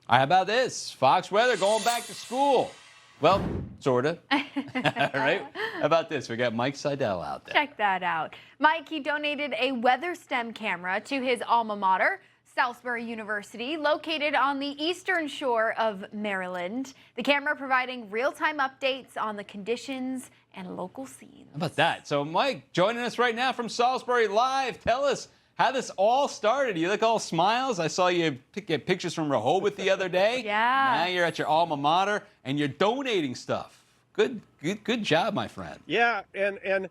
How about this? Fox Weather going back to school. Well, sort of. Right? How about this? We got Mike Seidel out there. Check that out. Mike, he donated a WeatherSTEM camera to his alma mater, Salisbury University, located on the eastern shore of Maryland. The camera providing real-time updates on the conditions and local scenes. How about that? So, Mike, joining us right now from Salisbury Live. Tell us how this all started. You look all smiles. I saw you get pictures from Rehoboth the other day. Yeah. Now you're at your alma mater, and you're donating stuff. Good job, my friend. Yeah, and an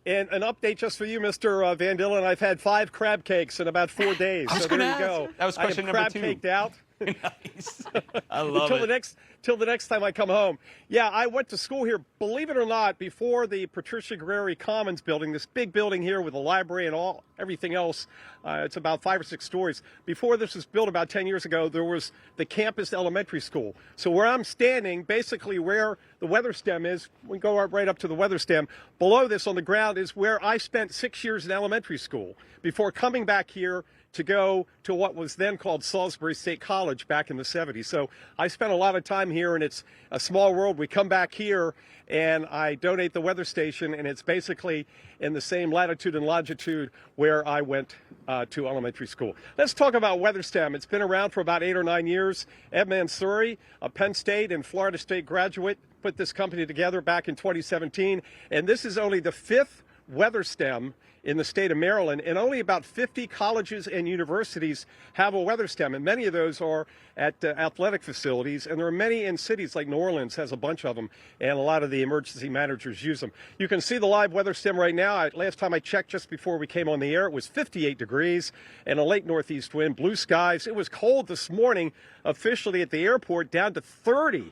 update just for you, Mr. Van Dillen. I've had 5 crab cakes in about 4 days. I was so gonna there you ask. go. That was question number 2. Crab caked out. Nice. I love it. Till the next time I come home. Yeah, I went to school here, believe it or not, before the Patricia Guerreri Commons building, this big building here with a library and everything else. It's about 5 or 6 stories. Before this was built about 10 years ago, there was the campus elementary school. So where I'm standing, basically where the WeatherSTEM is, we go right up to the WeatherSTEM. Below this on the ground is where I spent 6 years in elementary school before coming back here to go to what was then called Salisbury State College back in the 70s. So I spent a lot of time here, and it's a small world. We come back here, and I donate the weather station, and it's basically in the same latitude and longitude where I went to elementary school. Let's talk about WeatherSTEM. It's been around for about 8 or 9 years. Ed Mansouri, a Penn State and Florida State graduate, put this company together back in 2017, and this is only the 5th WeatherSTEM in the state of Maryland, and only about 50 colleges and universities have a WeatherSTEM, and many of those are at athletic facilities, and there are many in cities like New Orleans has a bunch of them, and a lot of the emergency managers use them. You can see the live WeatherSTEM right now. Last time I checked, just before we came on the air, it was 58 degrees and a late northeast wind, blue skies. It was cold this morning, officially at the airport, down to 30,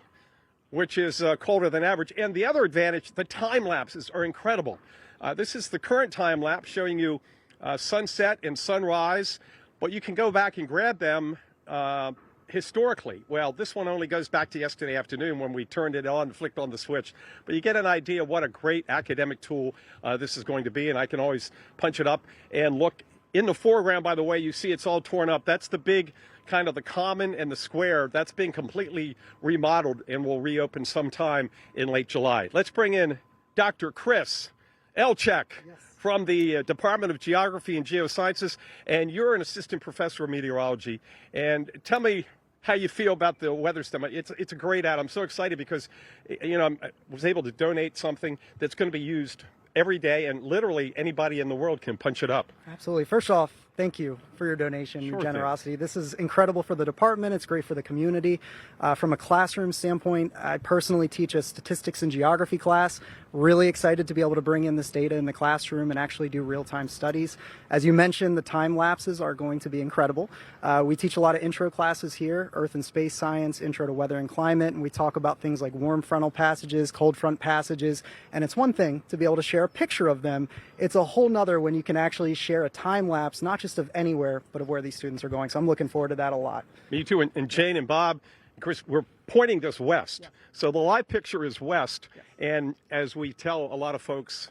which is colder than average. And the other advantage, the time lapses are incredible. This is the current time lapse showing you sunset and sunrise, but you can go back and grab them historically. Well, this one only goes back to yesterday afternoon when we turned it on and flicked on the switch. But you get an idea of what a great academic tool this is going to be, and I can always punch it up and look. In the foreground, by the way, you see it's all torn up. That's the big kind of the common and the square. That's being completely remodeled and will reopen sometime in late July. Let's bring in Dr. Chris Elchek from the Department of Geography and Geosciences, and you're an assistant professor of meteorology. And tell me how you feel about the WeatherSTEM. It's a great ad. I'm so excited because, you know, I was able to donate something that's going to be used every day, and literally anybody in the world can punch it up. Absolutely. First off, thank you for your donation, your generosity. This is incredible for the department. It's great for the community. From a classroom standpoint, I personally teach a statistics and geography class. Really excited to be able to bring in this data in the classroom and actually do real-time studies. As you mentioned, the time lapses are going to be incredible. We teach a lot of intro classes here, Earth and Space Science, Intro to Weather and Climate, and we talk about things like warm frontal passages, cold front passages, and it's one thing to be able to share a picture of them. It's a whole nother when you can actually share a time lapse, not just of anywhere, but of where these students are going. So I'm looking forward to that a lot. Me too. And Jane and Bob, Chris, we're pointing this west. Yeah. So the live picture is west. Yeah. And as we tell a lot of folks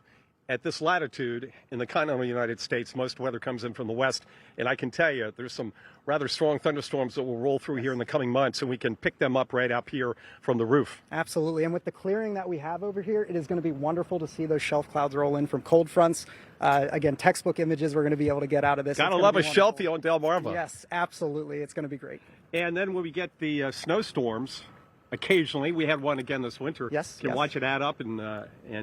at this latitude in the continental United States, most weather comes in from the west. And I can tell you there's some rather strong thunderstorms that will roll through here in the coming months, and we can pick them up right up here from the roof. Absolutely. And with the clearing that we have over here, it is going to be wonderful to see those shelf clouds roll in from cold fronts. Again, textbook images we're going to be able to get out of this. Gotta love a shelfie on Delmarva. Yes, absolutely. It's going to be great. And then when we get the snowstorms, occasionally, we had one again this winter. Yes. You can watch it add up and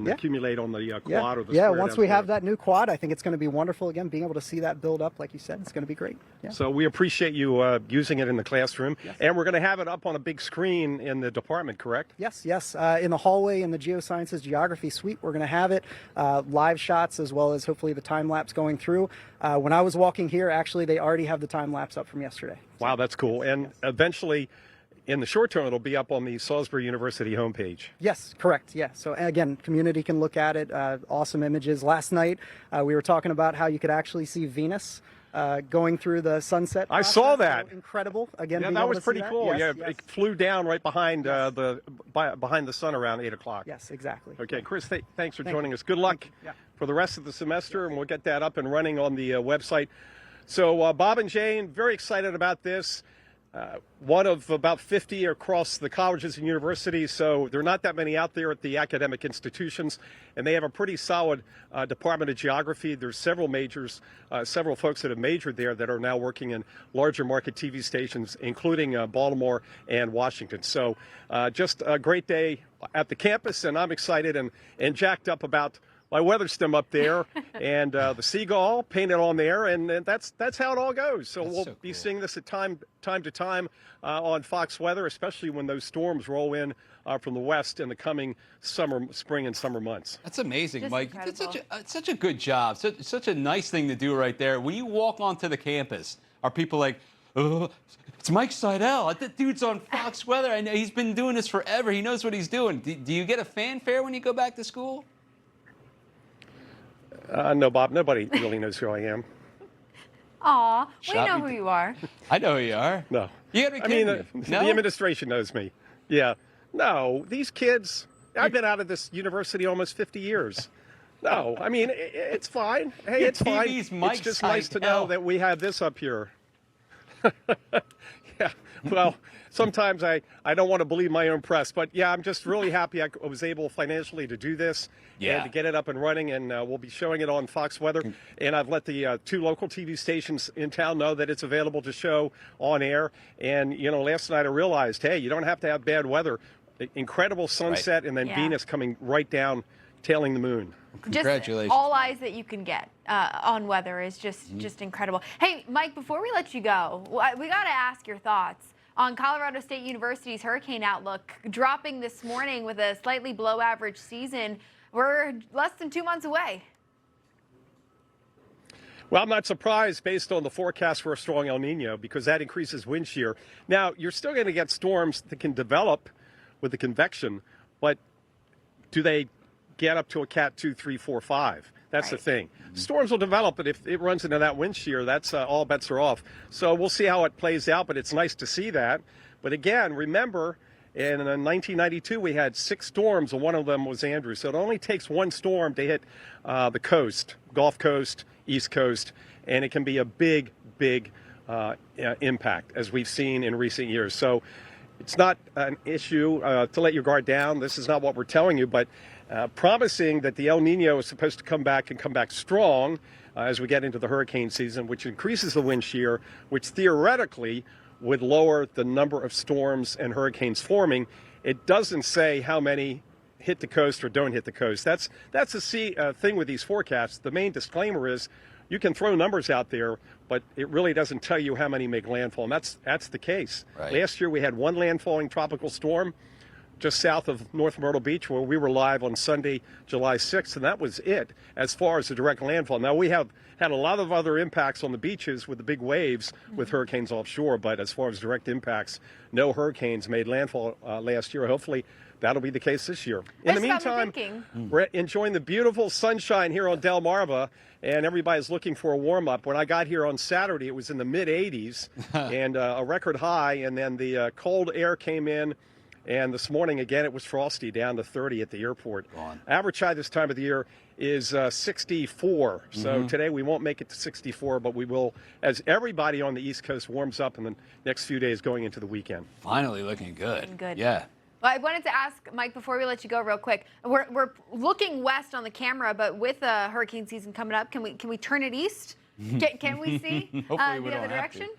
accumulate on the quad or the square. Yeah, once we have that new quad, I think it's going to be wonderful. Again, being able to see that build up, like you said, it's going to be great. Yeah. So we appreciate you using it in the classroom. Yes. And we're going to have it up on a big screen in the department, correct? Yes. In the hallway in the Geosciences Geography Suite, we're going to have it. Live shots as well as hopefully the time lapse going through. When I was walking here, actually, they already have the time lapse up from yesterday. Wow, that's cool. And eventually, in the short term, it'll be up on the Salisbury University homepage. Yes, correct. Yeah. So again, community can look at it. Awesome images. Last night, we were talking about how you could actually see Venus going through the sunset process. I saw that. So incredible. Again, yeah, that was pretty cool. Yes, yeah, it flew down right behind behind the sun around 8 o'clock. Yes, exactly. Okay, Chris, thanks for joining us. Good luck for the rest of the semester, and we'll get that up and running on the website. So Bob and Jane, very excited about this. one of about 50 across the colleges and universities, so there are not that many out there at the academic institutions, and they have a pretty solid Department of Geography. There's several majors, several folks that have majored there that are now working in larger market TV stations, including Baltimore and Washington. So just a great day at the campus, and I'm excited and jacked up about my WeatherSTEM up there and the seagull painted on there, and that's how it all goes. So we'll be seeing this at time to time on Fox Weather, especially when those storms roll in from the west in the coming spring and summer months. That's amazing, Just Mike. incredible. It's such a good job. Such a nice thing to do right there. When you walk onto the campus, are people like, oh, it's Mike Seidel. That dude's on Fox Weather. I know he's been doing this forever. He knows what he's doing. Do you get a fanfare when you go back to school? No, Bob, nobody really knows who I am. Aw, we Shot know me who you are. I know who you are. No. You gotta be I mean, kidding me. No? the administration knows me. Yeah. No, these kids, I've been out of this university almost 50 years. No, I mean, it's fine. Hey, Your it's fine. TV's Mike It's just nice to know Cidell. that we have this up here. Yeah, well, sometimes I don't want to believe my own press, but yeah, I'm just really happy I was able financially to do this and to get it up and running, and we'll be showing it on Fox Weather, and I've let the 2 local TV stations in town know that it's available to show on air, and, you know, last night I realized, hey, you don't have to have bad weather. Incredible sunset, and then Venus coming right down, tailing the moon. Congratulations. Just all eyes that you can get on weather is just incredible. Hey, Mike, before we let you go, we got to ask your thoughts on Colorado State University's hurricane outlook, dropping this morning with a slightly below average season. We're less than 2 months away. Well, I'm not surprised based on the forecast for a strong El Nino, because that increases wind shear. Now, you're still going to get storms that can develop with the convection, but do they get up to a Cat 2, 3, 4, 5? That's the thing. Storms will develop, but if it runs into that wind shear, that's all bets are off. So we'll see how it plays out, but it's nice to see that. But again, remember, in 1992, we had 6 storms, and one of them was Andrew. So it only takes one storm to hit the coast, Gulf Coast, East Coast, and it can be a big, big impact, as we've seen in recent years. So it's not an issue to let your guard down. This is not what we're telling you, but promising that the El Nino is supposed to come back and come back strong as we get into the hurricane season, which increases the wind shear, which theoretically would lower the number of storms and hurricanes forming. It doesn't say how many hit the coast or don't hit the coast. That's the thing with these forecasts. The main disclaimer is you can throw numbers out there, but it really doesn't tell you how many make landfall. And that's the case. Right. Last year we had one landfalling tropical storm just south of North Myrtle Beach, where we were live on Sunday, July 6th, and that was it as far as the direct landfall. Now, we have had a lot of other impacts on the beaches with the big waves with hurricanes offshore, but as far as direct impacts, no hurricanes made landfall last year. Hopefully, that'll be the case this year. In the meantime, we're enjoying the beautiful sunshine here on Delmarva, and everybody's looking for a warm-up. When I got here on Saturday, it was in the mid-80s and a record high, and then the cold air came in. And this morning, again, it was frosty, down to 30 at the airport. Average high this time of the year is 64. So today we won't make it to 64, but we will, as everybody on the East Coast warms up in the next few days going into the weekend. Finally looking good. Looking good. Yeah. Well, I wanted to ask, Mike, before we let you go real quick, we're looking west on the camera, but with a hurricane season coming up, can we turn it east? Can we see the other direction?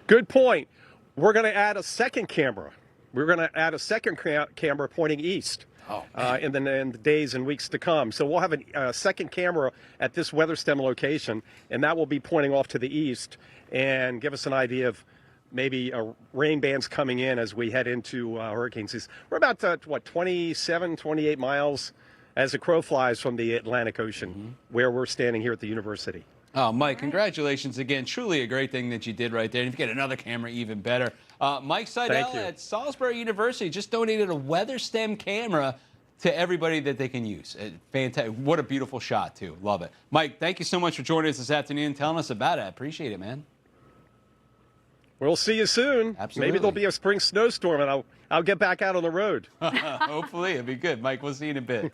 Good point. We're going to add a second camera. We're going to add a second camera pointing east in the days and weeks to come. So we'll have a second camera at this WeatherSTEM location, and that will be pointing off to the east and give us an idea of maybe rain bands coming in as we head into hurricane season. We're about, 27, 28 miles as the crow flies from the Atlantic Ocean, where we're standing here at the university. Oh, Mike, congratulations again. Truly a great thing that you did right there. And if you get another camera, even better. Mike Seidel at Salisbury University just donated a WeatherSTEM camera to everybody that they can use. Fantastic. What a beautiful shot, too. Love it. Mike, thank you so much for joining us this afternoon and telling us about it. I appreciate it, man. We'll see you soon. Absolutely. Maybe there'll be a spring snowstorm, and I'll get back out on the road. Hopefully. It'll be good. Mike, we'll see you in a bit.